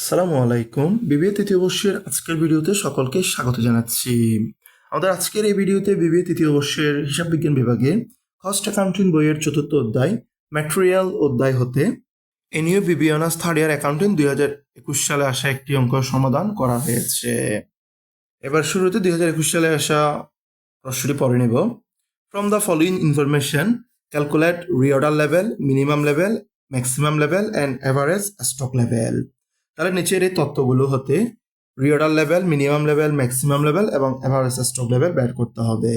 আসসালামু আলাইকুম। বিবিএ তৃতীয় বর্ষের আজকের ভিডিওতে সকলকে স্বাগত জানাচ্ছি। আমাদের আজকের এই ভিডিওতে বিবিএ তৃতীয় বর্ষের হিসাব বিজ্ঞান বিভাগে কস্ট অ্যাকাউন্টিং বইয়ের চতুর্থ অধ্যায় ম্যাটেরিয়াল অধ্যায় হতে NU BBA honours third year accounting 2021 সালে আসা একটি অঙ্ক সমাধান করা হয়েছে। এবার শুরুতে 2021 সালে আসা প্রশ্নটি পড়ে নেব। From the following information calculate reorder level, minimum level, maximum level and average stock level. তাহলে নিচের এই তথ্যগুলো হতে reorder level, minimum level, maximum level এবং অ্যাভারেজ স্টক লেভেল বের করতে হবে।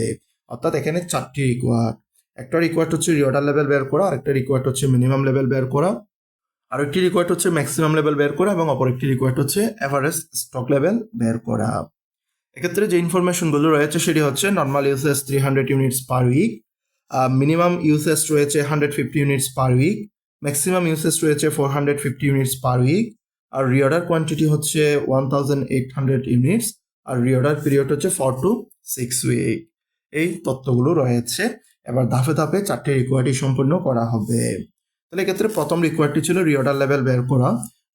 অর্থাৎ এখানে চারটি রিকোয়ার্ড। একটা রিকোয়ার্ড হচ্ছে রিঅর্ডার লেভেল বের করা, আরেকটা রিকোয়ার্ড হচ্ছে মিনিমাম লেভেল বের করা, আরেকটি রিকোয়ার্ড হচ্ছে ম্যাক্সিমাম লেভেল বের করা এবং অপর একটি রিকোয়ার্ড হচ্ছে অ্যাভারেজ স্টক লেভেল বের করা। এক্ষেত্রে যে ইনফরমেশনগুলো রয়েছে সেটি হচ্ছে normal usage 300 units per week, minimum usage রয়েছে 150 units per week, maximum usage রয়েছে 450 ইউনিটস পার উইক, আর রিঅর্ডার কোয়ান্টিটি হচ্ছে 1800 ইউনিটস, আর রিঅর্ডার পিরিয়ড হচ্ছে 4 to 6 উইক। এই তথ্যগুলো রয়েছে। এবার ধাপে ধাপে চারটি রিকোয়ার্ডটি সম্পূর্ণ করা হবে। তাহলে এক্ষেত্রে প্রথম রিকোয়ার্ডটি ছিল রিঅর্ডার লেভেল বের করা।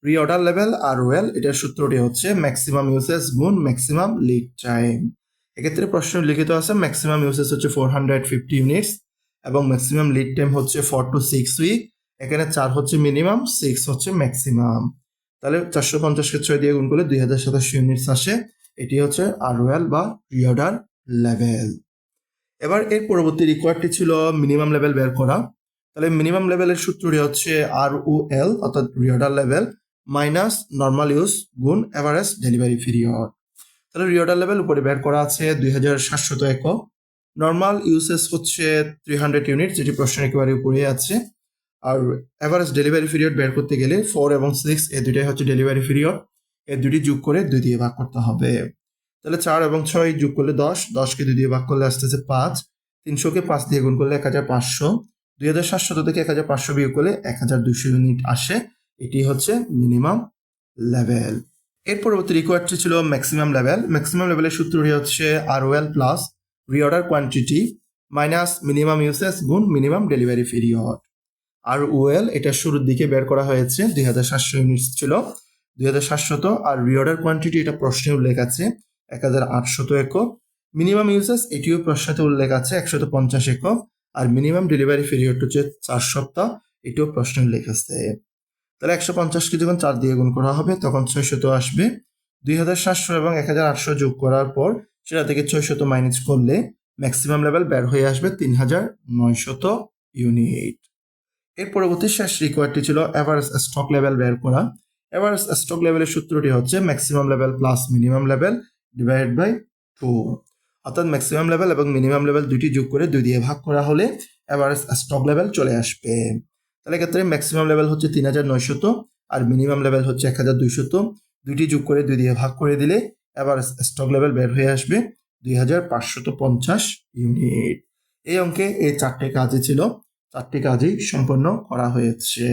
রিঅর্ডার লেভেল আর ওয়েল এটার সূত্রটি হচ্ছে ম্যাক্সিমাম ইউসেজ গুণ ম্যাক্সিমাম লিড টাইম। এক্ষেত্রে প্রশ্ন লিখিত আছে ম্যাক্সিমাম ইউসেজ হচ্ছে 450 ইউনিটস এবং ম্যাক্সিমাম লিড টাইম হচ্ছে 4 to 6 উইক। এখানে 4 হচ্ছে মিনিমাম, 6 হচ্ছে ম্যাক্সিমাম। তাহলে 450-কে 6 দিয়ে গুণ করলে 2087 ইউনিটস আসে। এটি হচ্ছে আর ওয়েল বা রিঅর্ডার লেভেল। এবার এর পরবর্তী রিকোয়ার্ডটি ছিল মিনিমাম লেভেল বের করা। তাহলে মিনিমাম লেভেলের সূত্রটি হচ্ছে আর ও এল অর্থাৎ reorder level minus normal use গুণ অ্যাভারেজ ডেলিভারি পিরিয়ড। তাহলে রিঅর্ডার লেভেল উপরে বের করা আছে 2700 একক। নর্মাল ইউসেজ হচ্ছে 300 ইউনিট, যেটি প্রশ্নের একেবারে উপরে আছে। আর অ্যাভারেজ ডেলিভারি পিরিয়ড বের করতে গেলে 4 এবং 6 এই দুইটাই হচ্ছে ডেলিভারি পিরিয়ড। এই দুটি যোগ করে 2 দিয়ে ভাগ করতে হবে। তাহলে 4 এবং 6 যোগ করলে 10, 10কে 2 দিয়ে ভাগ করলে আসতেছে 5, 300-কে 5 দিয়ে গুণ করলে 1500, 2700 থেকে 1500 বিয়োগ করলে 1200 ইউনিট আসে। এটি হচ্ছে মিনিমাম লেভেল। এর পরবর্তী রিকোয়ার্ডটি ছিল ম্যাক্সিমাম লেভেল। ম্যাক্সিমাম লেভেলের সূত্রটি হচ্ছে আর ওয়েল plus reorder quantity minus minimum usage গুণ মিনিমাম ডেলিভারি পিরিয়ড। আর ওয়েল এটা শুরুর দিকে বের করা হয়েছে 2700 ইউনিটস ছিল, 2700, আর রিঅর্ডার কোয়ান্টিটি এটা প্রশ্নে উল্লেখ আছে 1800 একক। মিনিমাম ইউসেজ এটিও প্রশ্নে উল্লেখ আছে 150 একক, আর মিনিমাম ডেলিভারি পিরিয়ড হচ্ছে 4 সপ্তাহ, এটিও প্রশ্নে উল্লেখ আছে। তাহলে 150-কে যখন 4 দিয়ে গুণ করা হবে তখন 600 আসবে। 2700 এবং 1800 যোগ করার পর সেটা থেকে 600 মাইনাস করলে ম্যাক্সিমাম লেভেল বের হয়ে আসবে 3900 ইউনিট। এর পরবর্তী শেষ রিকোয়ার্ডটি ছিল অ্যাভারেজ স্টক লেভেল বের করা। অ্যাভারেজ স্টক লেভেলের সূত্রটি হচ্ছে maximum level plus minimum level divide by 2। অর্থাৎ ম্যাক্সিমাম লেভেল এবং মিনিমাম লেভেল দুটি যোগ করে 2 দিয়ে ভাগ করা হলে অ্যাভারেজ স্টক লেভেল চলে আসবে। তাহলে ক্ষেত্রে ম্যাক্সিমাম লেভেল হচ্ছে 3900 আর মিনিমাম লেভেল হচ্ছে 1200। দুটি যোগ করে 2 দিয়ে ভাগ করে দিলে অ্যাভারেজ স্টক লেভেল বের হয়ে আসবে 2550 ইউনিট। এই অঙ্কে এই চারটে কাজই ছিল, চারটি কাজই সম্পন্ন করা হয়েছে।